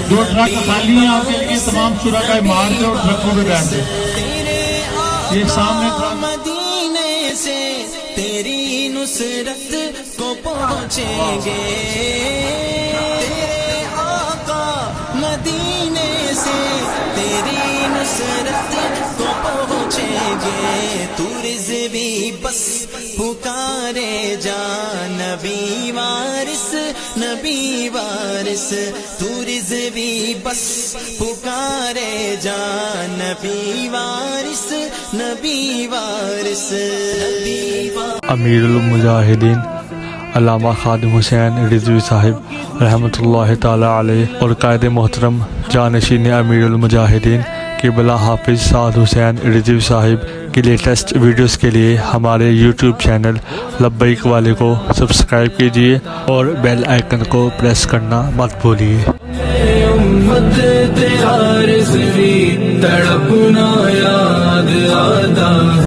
جو ٹرک خالی ہیں آپ کے لیے تمام شرکاء مار دے اور ٹرکوں پہ بیٹھ دے. یہ سامنے مدینے سے تیری نصرت کو پہنچیں گے. تیرے آقا مدینے سے تیری نصرت کو پہنچیں گے. تو رضوی بس پکارے جا نبی وارث نبی وارث. تو رضوی بس پکارے جا نبی وارث نبی وارث نبی وارث. امیر المجاہدین علامہ خادم حسین رضوی صاحب رحمۃ اللہ تعالی علیہ اور قائد محترم جانشین امیر المجاہدین قبلہ حافظ سعد حسین رضوی صاحب کی لیٹسٹ ویڈیوز کے لیے ہمارے یوٹیوب چینل لبیک والے کو سبسکرائب کیجیے اور بیل آئیکن کو پریس کرنا مت بھولیے. امت تیرا رضوی تڑپنا